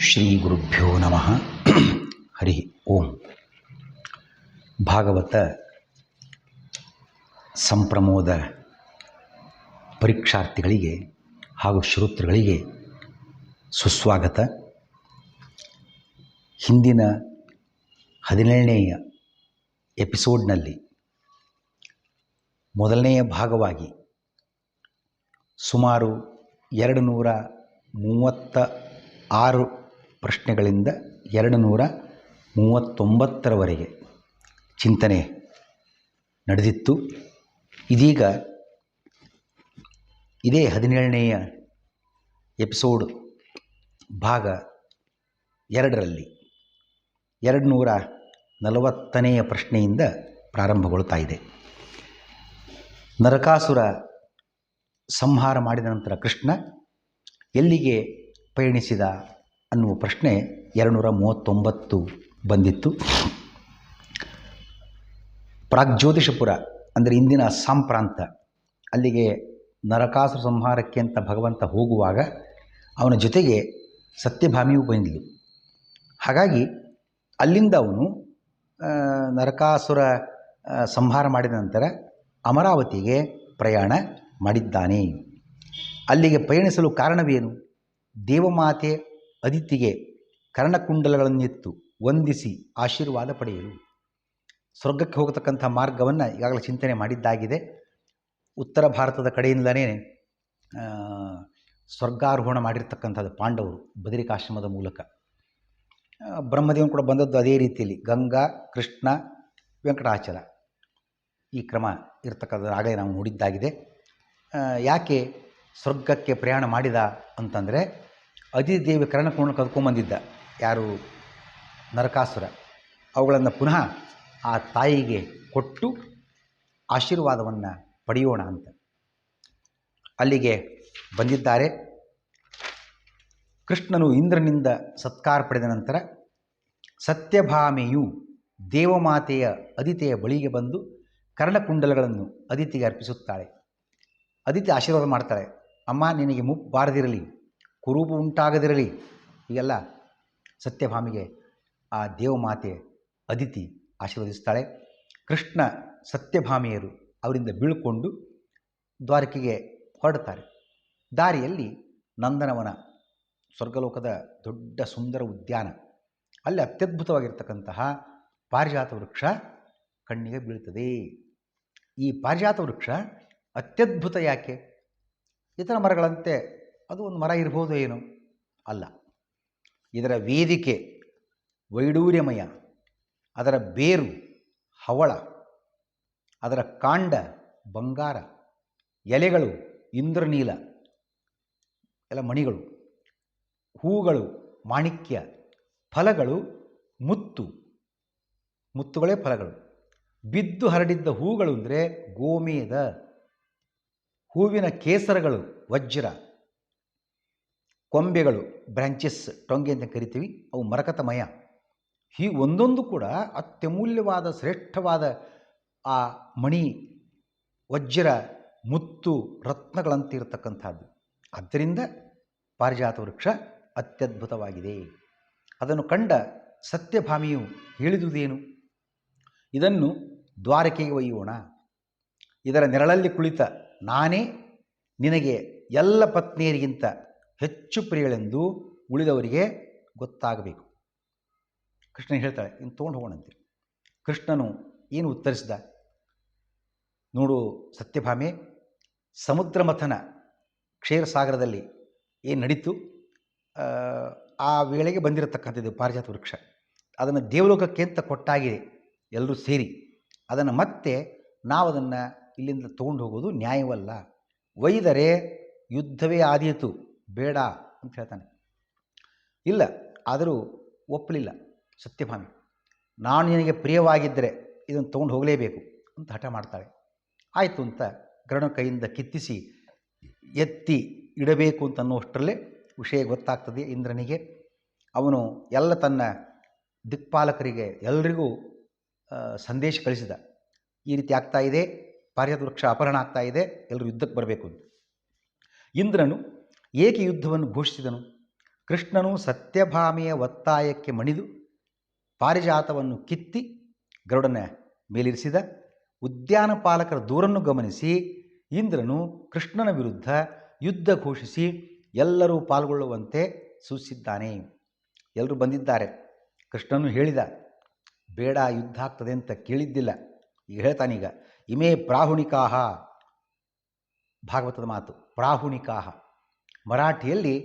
ಶ್ರೀ ಗುರುಭ್ಯೋ ನಮಃ. ಹರಿ ಓಂ. ಭಾಗವತ ಸಂಪ್ರಮೋದ ಪರೀಕ್ಷಾರ್ಥಿಗಳಿಗೆ ಹಾಗೂ ಶ್ರೋತೃಗಳಿಗೆ ಸುಸ್ವಾಗತ. ಹಿಂದಿನ 17ನೆಯ ಎಪಿಸೋಡ್ನಲ್ಲಿ ಮೊದಲನೆಯ ಭಾಗವಾಗಿ ಸುಮಾರು 236 ಪ್ರಶ್ನೆಗಳಿಂದ 239ರವರೆಗೆ ಚಿಂತನೆ ನಡೆದಿತ್ತು. ಇದೀಗ ಇದೇ 17ನೆಯ ಎಪಿಸೋಡ್ ಭಾಗ 2ರಲ್ಲಿ 240ನೆಯ ಪ್ರಶ್ನೆಯಿಂದ ಪ್ರಾರಂಭಗೊಳ್ತಾ ಇದೆ. ನರಕಾಸುರ ಸಂಹಾರ ಮಾಡಿದ ನಂತರ ಕೃಷ್ಣ ಎಲ್ಲಿಗೆ ಪಯಣಿಸಿದ ಅನ್ನುವ ಪ್ರಶ್ನೆ 239 ಬಂದಿತ್ತು. ಪ್ರಾಗ್ಜ್ಯೋತಿಷಪುರ ಅಂದರೆ ಇಂದಿನ ಅಸ್ಸಾಂ ಪ್ರಾಂತ, ಅಲ್ಲಿಗೆ ನರಕಾಸುರ ಸಂಹಾರಕ್ಕೆ ಅಂತ ಭಗವಂತ ಹೋಗುವಾಗ ಅವನ ಜೊತೆಗೆ ಸತ್ಯಭಾಮಿಯೂ ಬಂದಿದ್ಲು. ಹಾಗಾಗಿ ಅಲ್ಲಿಂದ ಅವನು ನರಕಾಸುರ ಸಂಹಾರ ಮಾಡಿದ ನಂತರ ಅಮರಾವತಿಗೆ ಪ್ರಯಾಣ ಮಾಡಿದ್ದಾನೆ. ಅಲ್ಲಿಗೆ ಪಯಣಿಸಲು ಕಾರಣವೇನು? ದೇವಮಾತೆ ಅದಿತಿಗೆ ಕರ್ಣಕುಂಡಲಗಳನ್ನಿತ್ತು ವಂದಿಸಿ ಆಶೀರ್ವಾದ ಪಡೆಯಲು. ಸ್ವರ್ಗಕ್ಕೆ ಹೋಗತಕ್ಕಂಥ ಮಾರ್ಗವನ್ನು ಈಗಾಗಲೇ ಚಿಂತನೆ ಮಾಡಿದ್ದಾಗಿದೆ. ಉತ್ತರ ಭಾರತದ ಕಡೆಯಿಂದಲೇ ಸ್ವರ್ಗಾರೋಹಣ ಮಾಡಿರ್ತಕ್ಕಂಥದ್ದು ಪಾಂಡವರು ಬದರಿಕಾಶ್ರಮದ ಮೂಲಕ. ಬ್ರಹ್ಮದೇವನು ಕೂಡ ಬಂದದ್ದು ಅದೇ ರೀತಿಯಲ್ಲಿ, ಗಂಗಾ, ಕೃಷ್ಣ, ವೆಂಕಟಾಚಲ ಈ ಕ್ರಮ ಇರತಕ್ಕಂಥದ್ದು ಆಗಲೇ ನಾವು ನೋಡಿದ್ದಾಗಿದೆ. ಯಾಕೆ ಸ್ವರ್ಗಕ್ಕೆ ಪ್ರಯಾಣ ಮಾಡಿದ ಅಂತಂದರೆ, ಅದಿತಿದೇವಿ ಕರ್ಣಕುಂಡ ಕದ್ಕೊಂಬಂದಿದ್ದ ಯಾರು ನರಕಾಸುರ, ಅವುಗಳನ್ನು ಪುನಃ ಆ ತಾಯಿಗೆ ಕೊಟ್ಟು ಆಶೀರ್ವಾದವನ್ನು ಪಡೆಯೋಣ ಅಂತ ಅಲ್ಲಿಗೆ ಬಂದಿದ್ದಾರೆ. ಕೃಷ್ಣನು ಇಂದ್ರನಿಂದ ಸತ್ಕಾರ ಪಡೆದ ನಂತರ ಸತ್ಯಭಾಮೆಯು ದೇವಮಾತೆಯ ಅದಿತಿಯ ಬಳಿಗೆ ಬಂದು ಕರ್ಣಕುಂಡಲಗಳನ್ನು ಅದಿತಿಗೆ ಅರ್ಪಿಸುತ್ತಾಳೆ. ಅದಿತಿ ಆಶೀರ್ವಾದ ಮಾಡ್ತಾಳೆ, ಅಮ್ಮ ನಿನಗೆ ಮುಪ್ಪು ಬಾರದಿರಲಿ, ಕುರೂಪ ಉಂಟಾಗದಿರಲಿ, ಹೀಗೆಲ್ಲ ಸತ್ಯಭಾಮಿಗೆ ಆ ದೇವಮಾತೆ ಅದಿತಿ ಆಶೀರ್ವದಿಸ್ತಾಳೆ. ಕೃಷ್ಣ ಸತ್ಯಭಾಮಿಯರು ಅವರಿಂದ ಬೀಳ್ಕೊಂಡು ದ್ವಾರಕೆಗೆ ಹೊರಡ್ತಾರೆ. ದಾರಿಯಲ್ಲಿ ನಂದನವನ, ಸ್ವರ್ಗಲೋಕದ ದೊಡ್ಡ ಸುಂದರ ಉದ್ಯಾನ, ಅಲ್ಲಿ ಅತ್ಯದ್ಭುತವಾಗಿರ್ತಕ್ಕಂತಹ ಪಾರಿಜಾತ ವೃಕ್ಷ ಕಣ್ಣಿಗೆ ಬೀಳ್ತದೆ. ಈ ಪಾರಿಜಾತ ವೃಕ್ಷ ಅತ್ಯದ್ಭುತ ಯಾಕೆ? ಇತರ ಮರಗಳಂತೆ ಅದು ಒಂದು ಮರ ಇರ್ಬೋದು ಏನು? ಅಲ್ಲ, ಇದರ ವೇದಿಕೆ ವೈಡೂರ್ಯಮಯ, ಅದರ ಬೇರು ಹವಳ, ಅದರ ಕಾಂಡ ಬಂಗಾರ, ಎಲೆಗಳು ಇಂದ್ರನೀಲ ಎಲ್ಲ ಮಣಿಗಳು, ಹೂಗಳು ಮಾಣಿಕ್ಯ, ಫಲಗಳು ಮುತ್ತುಗಳೇ ಫಲಗಳು, ಬಿದ್ದು ಹರಡಿದ್ದ ಹೂಗಳು ಅಂದರೆ ಗೋಮೇದ, ಹೂವಿನ ಕೇಸರಗಳು ವಜ್ರ, ಕೊಂಬೆಗಳು ಬ್ರಾಂಚಸ್ ಟೊಂಗೆ ಅಂತ ಕರಿತೀವಿ, ಅವು ಮರಕತಮಯ. ಹೀಗೆ ಒಂದೊಂದು ಕೂಡ ಅತ್ಯಮೂಲ್ಯವಾದ ಶ್ರೇಷ್ಠವಾದ ಆ ಮಣಿ, ವಜ್ರ, ಮುತ್ತು, ರತ್ನಗಳಂತಿರತಕ್ಕಂಥದ್ದು. ಆದ್ದರಿಂದ ಪಾರಿಜಾತ ವೃಕ್ಷ ಅತ್ಯದ್ಭುತವಾಗಿದೆ. ಅದನ್ನು ಕಂಡ ಸತ್ಯಭಾಮಿಯು ಹೇಳಿದುದೇನು? ಇದನ್ನು ದ್ವಾರಕೆಗೆ ಒಯ್ಯೋಣ, ಇದರ ನೆರಳಲ್ಲಿ ಕುಳಿತ ನಾನೇ ನಿನಗೆ ಎಲ್ಲ ಪತ್ನಿಯರಿಗಿಂತ ಹೆಚ್ಚು ಪ್ರಿಯಳೆಂದು ಉಳಿದವರಿಗೆ ಗೊತ್ತಾಗಬೇಕು. ಕೃಷ್ಣ ಹೇಳ್ತಾಳೆ, ಇನ್ನು ತೊಗೊಂಡು ಹೋಗೋಣಂತೆ. ಕೃಷ್ಣನು ಏನು ಉತ್ತರಿಸಿದ ನೋಡು ಸತ್ಯಭಾಮೆ, ಸಮುದ್ರ ಮಥನ ಕ್ಷೀರಸಾಗರದಲ್ಲಿ ಏನು ನಡೀತು, ಆ ವೇಳೆಗೆ ಬಂದಿರತಕ್ಕಂಥದ್ದು ಪಾರಿಜಾತ ವೃಕ್ಷ. ಅದನ್ನು ದೇವಲೋಕಕ್ಕೆ ಅಂತ ಕೊಟ್ಟಾಗಿದೆ ಎಲ್ಲರೂ ಸೇರಿ. ಅದನ್ನು ಮತ್ತೆ ನಾವು ಅದನ್ನು ಇಲ್ಲಿಂದ ತೊಗೊಂಡು ಹೋಗೋದು ನ್ಯಾಯವಲ್ಲ, ಒಯ್ದರೆ ಯುದ್ಧವೇ ಆದೀತು, ಬೇಡ ಅಂತ ಹೇಳ್ತಾನೆ. ಇಲ್ಲ, ಆದರೂ ಒಪ್ಪಲಿಲ್ಲ ಸತ್ಯಭಾಮಿ. ನಾನು ನಿನಗೆ ಪ್ರಿಯವಾಗಿದ್ದರೆ ಇದನ್ನು ತೊಗೊಂಡು ಹೋಗಲೇಬೇಕು ಅಂತ ಹಠ ಮಾಡ್ತಾಳೆ. ಆಯಿತು ಅಂತ ಗರುಡ ಕೈಯಿಂದ ಕಿತ್ತಿಸಿ ಎತ್ತಿ ಇಡಬೇಕು ಅಂತ ಅನ್ನುವಷ್ಟರಲ್ಲೇ ವಿಷಯ ಗೊತ್ತಾಗ್ತದೆ ಇಂದ್ರನಿಗೆ. ಅವನು ಎಲ್ಲ ತನ್ನ ದಿಕ್ಪಾಲಕರಿಗೆ ಎಲ್ಲರಿಗೂ ಸಂದೇಶ ಕಳಿಸಿದ, ಈ ರೀತಿ ಆಗ್ತಾ ಇದೆ, ಪಾರಿಜಾತ ವೃಕ್ಷ ಅಪಹರಣ ಆಗ್ತಾ ಇದೆ, ಎಲ್ಲರೂ ಯುದ್ಧಕ್ಕೆ ಬರಬೇಕು ಅಂತ. ಇಂದ್ರನು ಏಕೆ ಯುದ್ಧವನ್ನು ಘೋಷಿಸಿದನು? ಕೃಷ್ಣನು ಸತ್ಯಭಾಮೆಯ ಒತ್ತಾಯಕ್ಕೆ ಮಣಿದು ಪಾರಿಜಾತವನ್ನು ಕಿತ್ತಿ ಗರುಡನ ಮೇಲಿರಿಸಿದ. ಉದ್ಯಾನಪಾಲಕರ ದೂರನ್ನು ಗಮನಿಸಿ ಇಂದ್ರನು ಕೃಷ್ಣನ ವಿರುದ್ಧ ಯುದ್ಧ ಘೋಷಿಸಿ ಎಲ್ಲರೂ ಪಾಲ್ಗೊಳ್ಳುವಂತೆ ಸೂಚಿಸಿದ್ದಾನೆ. ಎಲ್ಲರೂ ಬಂದಿದ್ದಾರೆ. ಕೃಷ್ಣನು ಹೇಳಿದ, ಬೇಡ ಯುದ್ಧ ಆಗ್ತದೆ ಅಂತ ಕೇಳಿದ್ದಿಲ್ಲ. ಈಗ ಹೇಳ್ತಾನೀಗ, ಇಮೇ ಪ್ರಾಹುಣಿಕಾಹ, ಭಾಗವತದ ಮಾತು. ಪ್ರಾಹುಣಿಕಾಹ ಮರಾಠಿಯಲ್ಲಿ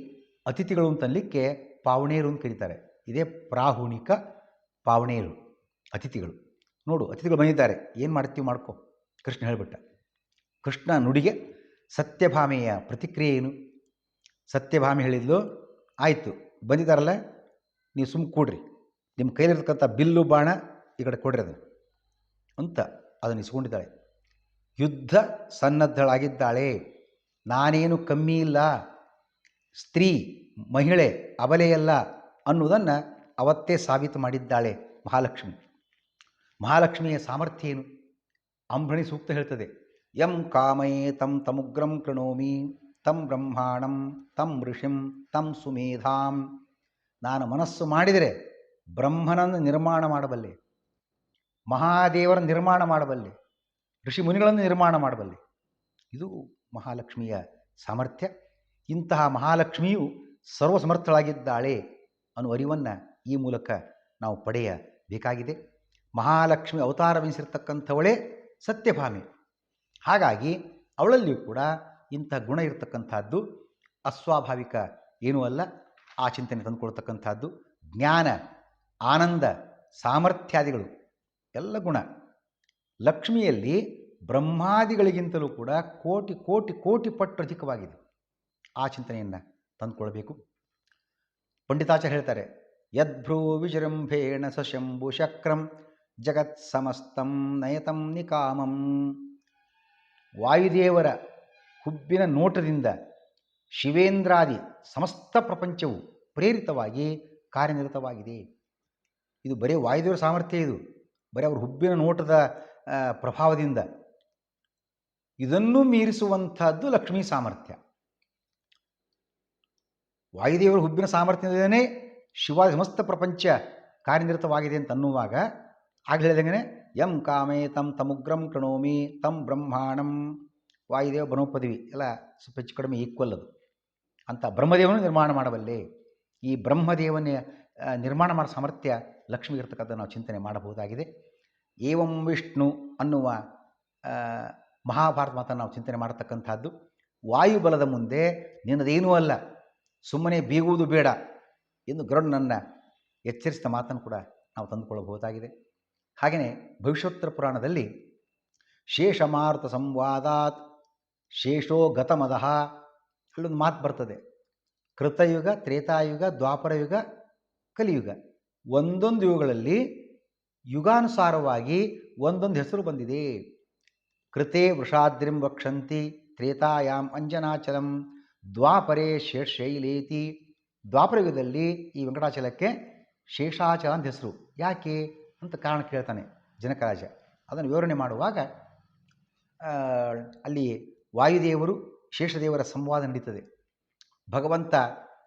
ಅತಿಥಿಗಳು ಅಂತನ್ಲಿಕ್ಕೆ ಪಾವಣೇರು ಅಂತ ಕರೀತಾರೆ. ಇದೇ ಪ್ರಾಹುಣಿಕ, ಪಾವಣೇರು ಅತಿಥಿಗಳು. ನೋಡು, ಅತಿಥಿಗಳು ಬಂದಿದ್ದಾರೆ, ಏನು ಮಾಡ್ತೀವಿ ಮಾಡ್ಕೊ. ಕೃಷ್ಣ ಹೇಳಿಬಿಟ್ಟ. ಕೃಷ್ಣ ನುಡಿಗೆ ಸತ್ಯಭಾಮೆಯ ಪ್ರತಿಕ್ರಿಯೆ ಏನು? ಸತ್ಯಭಾಮೆ ಹೇಳಿದ್ಲು, ಆಯಿತು ಬಂದಿದ್ದಾರಲ್ಲ, ನೀವು ಸುಮ್ಮ ಕೂಡ್ರಿ, ನಿಮ್ಮ ಕೈಲಿರ್ತಕ್ಕಂಥ ಬಿಲ್ಲು ಬಾಣ ಈ ಕಡೆ ಕೊಡ್ರಿ ಅದನ್ನು ಅಂತ ಅದನ್ನು ಇಸ್ಕೊಂಡಿದ್ದಾಳೆ. ಯುದ್ಧ ಸನ್ನದ್ಧಳಾಗಿದ್ದಾಳೆ. ನಾನೇನು ಕಮ್ಮಿ ಇಲ್ಲ, ಸ್ತ್ರೀ ಮಹಿಳೆ ಅಬಲೆಯಲ್ಲ ಅನ್ನುವುದನ್ನು ಅವತ್ತೇ ಸಾಬೀತು ಮಾಡಿದ್ದಾಳೆ ಮಹಾಲಕ್ಷ್ಮಿ. ಮಹಾಲಕ್ಷ್ಮಿಯ ಸಾಮರ್ಥ್ಯ ಏನು? ಅಂಬೃಣಿ ಸೂಕ್ತ ಹೇಳ್ತದೆ, ಯಂ ಕಾಮಯೇ ತಂ ತಮುಗ್ರಂ ಕೃಣೋಮಿ ತಂ ಬ್ರಹ್ಮಾಣಂ ತಂ ಋಷಿಂ ತಂ ಸುಮೇಧಾಂ. ನಾನು ಮನಸ್ಸು ಮಾಡಿದರೆ ಬ್ರಹ್ಮನನ್ನು ನಿರ್ಮಾಣ ಮಾಡಬಲ್ಲೆ, ಮಹಾದೇವರ ನಿರ್ಮಾಣ ಮಾಡಬಲ್ಲೆ, ಋಷಿ ಮುನಿಗಳನ್ನು ನಿರ್ಮಾಣ ಮಾಡಬಲ್ಲೆ. ಇದು ಮಹಾಲಕ್ಷ್ಮಿಯ ಸಾಮರ್ಥ್ಯ. ಇಂತಹ ಮಹಾಲಕ್ಷ್ಮಿಯು ಸರ್ವಸಮರ್ಥಳಾಗಿದ್ದಾಳೆ ಅನ್ನುವ ಅರಿವನ್ನು ಈ ಮೂಲಕ ನಾವು ಪಡೆಯಬೇಕಾಗಿದೆ. ಮಹಾಲಕ್ಷ್ಮಿ ಅವತಾರವೆನಿಸಿರ್ತಕ್ಕಂಥವಳೇ ಸತ್ಯಭಾಮೆ. ಹಾಗಾಗಿ ಅವಳಲ್ಲಿಯೂ ಕೂಡ ಇಂಥ ಗುಣ ಇರತಕ್ಕಂಥದ್ದು ಅಸ್ವಾಭಾವಿಕ ಏನೂ ಅಲ್ಲ. ಆ ಚಿಂತನೆ ತಂದುಕೊಳ್ತಕ್ಕಂಥದ್ದು ಜ್ಞಾನ, ಆನಂದ, ಸಾಮರ್ಥ್ಯಾದಿಗಳು ಎಲ್ಲ ಗುಣ ಲಕ್ಷ್ಮಿಯಲ್ಲಿ ಬ್ರಹ್ಮಾದಿಗಳಿಗಿಂತಲೂ ಕೂಡ ಕೋಟಿ ಕೋಟಿ ಕೋಟಿ ಪಟ್ಟು ಅಧಿಕವಾಗಿದೆ. ಆ ಚಿಂತನೆಯನ್ನು ತಂದುಕೊಳ್ಬೇಕು. ಪಂಡಿತಾಚಾರ್ಯ ಹೇಳ್ತಾರೆ, ಯದ್ಭ್ರೂ ವಿಜೃಂಭೇಣ ಸಶಂಭು ಶಕ್ರಂ ಜಗತ್ ಸಮಸ್ತಂ ನಯತಂ ನಿಕಾಮಂ. ವಾಯುದೇವರ ಹುಬ್ಬಿನ ನೋಟದಿಂದ ಶಿವೇಂದ್ರಾದಿ ಸಮಸ್ತ ಪ್ರಪಂಚವು ಪ್ರೇರಿತವಾಗಿ ಕಾರ್ಯನಿರತವಾಗಿದೆ. ಇದು ಬರೀ ವಾಯುದೇವರ ಸಾಮರ್ಥ್ಯ. ಇದು ಬರೀ ಅವ್ರ ಹುಬ್ಬಿನ ನೋಟದ ಪ್ರಭಾವದಿಂದ. ಇದನ್ನು ಮೀರಿಸುವಂಥದ್ದು ಲಕ್ಷ್ಮೀ ಸಾಮರ್ಥ್ಯ. ವಾಯುದೇವರ ಹುಬ್ಬಿನ ಸಾಮರ್ಥ್ಯದಿಂದಲೇ ಶಿವಾದಿ ಸಮಸ್ತ ಪ್ರಪಂಚ ಕಾರ್ಯನಿರತವಾಗಿದೆ ಅಂತ ಅನ್ನುವಾಗ ಆಗ ಹೇಳಿದಂಗೆ ಯಂ ಕಾಮೇ ತಂ ತಮುಗ್ರಂ ಕೃಣೋಮಿ ತಂ ಬ್ರಹ್ಮಾಣಂ. ವಾಯುದೇವ ಬ್ರಹ್ಮಪದವಿ ಎಲ್ಲ ಸ್ವಲ್ಪ ಹೆಚ್ಚು ಕಡಿಮೆ ಈಕ್ವಲ್ ಅದು. ಅಂತ ಬ್ರಹ್ಮದೇವನು ನಿರ್ಮಾಣ ಮಾಡಬಲ್ಲೆ. ಈ ಬ್ರಹ್ಮದೇವನ ನಿರ್ಮಾಣ ಮಾಡೋ ಸಾಮರ್ಥ್ಯ ಲಕ್ಷ್ಮಿಗೆ ಇರ್ತಕ್ಕಂಥ ನಾವು ಚಿಂತನೆ ಮಾಡಬಹುದಾಗಿದೆ. ಏವಂ ವಿಷ್ಣು ಅನ್ನುವ ಮಹಾಭಾರತ ಮಾತನ್ನು ನಾವು ಚಿಂತನೆ ಮಾಡತಕ್ಕಂಥದ್ದು. ವಾಯುಬಲದ ಮುಂದೆ ನಿನ್ನದೇನೂ ಅಲ್ಲ, ಸುಮ್ಮನೆ ಬೀಗುವುದು ಬೇಡ ಎಂದು ಗರುಡನನ್ನು ಎಚ್ಚರಿಸಿದ ಮಾತನ್ನು ಕೂಡ ನಾವು ತಂದುಕೊಳ್ಳಬಹುದಾಗಿದೆ. ಹಾಗೆಯೇ ಭವಿಷ್ಯೋತ್ತರ ಪುರಾಣದಲ್ಲಿ ಶೇಷಮಾರುತ ಸಂವಾದಾತ್ ಶೇಷೋ ಗತಮದಃ ಅಲ್ಲೊಂದು ಮಾತು ಬರ್ತದೆ. ಕೃತಯುಗ, ತ್ರೇತಾಯುಗ, ದ್ವಾಪರಯುಗ, ಕಲಿಯುಗ, ಒಂದೊಂದು ಯುಗಗಳಲ್ಲಿ ಯುಗಾನುಸಾರವಾಗಿ ಒಂದೊಂದು ಹೆಸರು ಬಂದಿದೆ. ಕೃತೆ ವೃಷಾದ್ರಿಂ ವಕ್ಷಂತಿ, ತ್ರೇತಾಯಾಮ್ ಅಂಜನಾಚಲಂ, ದ್ವಾಪರೇ ಶೇಷೈಲೇತಿ. ದ್ವಾಪರಯುಗದಲ್ಲಿ ಈ ವೆಂಕಟಾಚಲಕ್ಕೆ ಶೇಷಾಚಲ ಅಂತ ಹೆಸರು. ಯಾಕೆ ಅಂತ ಕಾರಣ ಕೇಳ್ತಾನೆ ಜನಕರಾಜ. ಅದನ್ನು ವಿವರಣೆ ಮಾಡುವಾಗ ಅಲ್ಲಿ ವಾಯುದೇವರು ಶೇಷದೇವರ ಸಂವಾದ ನಡೀತದೆ. ಭಗವಂತ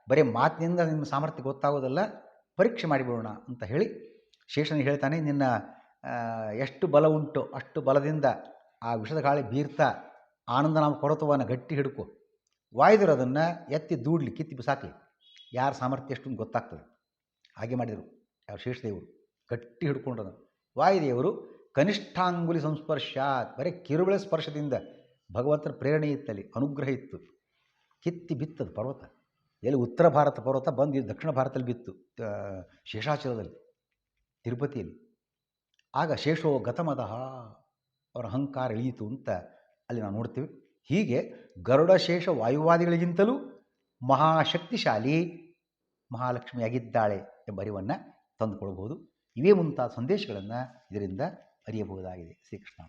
ಬರೀ ಮಾತಿನಿಂದ ನಿಮ್ಮ ಸಾಮರ್ಥ್ಯ ಗೊತ್ತಾಗೋದಲ್ಲ, ಪರೀಕ್ಷೆ ಮಾಡಿಬಿಡೋಣ ಅಂತ ಹೇಳಿ ಶೇಷನಿಗೆ ಹೇಳ್ತಾನೆ, ನಿನ್ನ ಎಷ್ಟು ಬಲ ಉಂಟು ಅಷ್ಟು ಬಲದಿಂದ ಆ ವಿಷದ ಗಾಳಿ ಬೀರ್ತಾ ಆನಂದ ನಾವು ಪರ್ವತವನ್ನು ಗಟ್ಟಿ ಹಿಡ್ಕೊ. ವಾಯುದೇವರು ಅದನ್ನು ಎತ್ತಿ ದೂಡ್ಲಿ, ಕಿತ್ತಿ ಬಿಸಾಕಲಿ, ಯಾರ ಸಾಮರ್ಥ್ಯ ಎಷ್ಟು ಗೊತ್ತಾಗ್ತದೆ. ಹಾಗೆ ಮಾಡಿದರು ಯಾವ ಶೇಷದೇವರು, ಗಟ್ಟಿ ಹಿಡ್ಕೊಂಡ್ರು. ವಾಯುದೇವರು ಕನಿಷ್ಠಾಂಗುಲಿ ಸಂಸ್ಪರ್ಶ, ಬರೀ ಕಿರುಬೆಳೆ ಸ್ಪರ್ಶದಿಂದ ಭಗವಂತನ ಪ್ರೇರಣೆ ಇತ್ತಲ್ಲಿ, ಅನುಗ್ರಹ ಇತ್ತು. ಕಿತ್ತಿ ಬಿತ್ತದು ಪರ್ವತ. ಎಲ್ಲಿ ಉತ್ತರ ಭಾರತ ಪರ್ವತ ಬಂದು ದಕ್ಷಿಣ ಭಾರತದಲ್ಲಿ ಬಿತ್ತು, ಶೇಷಾಚಲದಲ್ಲಿ, ತಿರುಪತಿಯಲ್ಲಿ. ಆಗ ಶೇಷೋ ಗತಮದಃ, ಅವರ ಅಹಂಕಾರ ಇಳಿಯಿತು ಅಂತ ಅಲ್ಲಿ ನಾವು ನೋಡ್ತೀವಿ. ಹೀಗೆ ಗರುಡ ಶೇಷ ವಾಯುವಾದಿಗಳಿಗಿಂತಲೂ ಮಹಾಶಕ್ತಿಶಾಲಿ ಮಹಾಲಕ್ಷ್ಮಿಯಾಗಿದ್ದಾಳೆ ಎಂಬ ಅರಿವನ್ನು ತಂದುಕೊಳ್ಬಹುದು. ಇವೇ ಮುಂತಾದ ಸಂದೇಶಗಳನ್ನು ಇದರಿಂದ ಅರಿಯಬಹುದಾಗಿದೆ. ಶ್ರೀಕೃಷ್ಣ.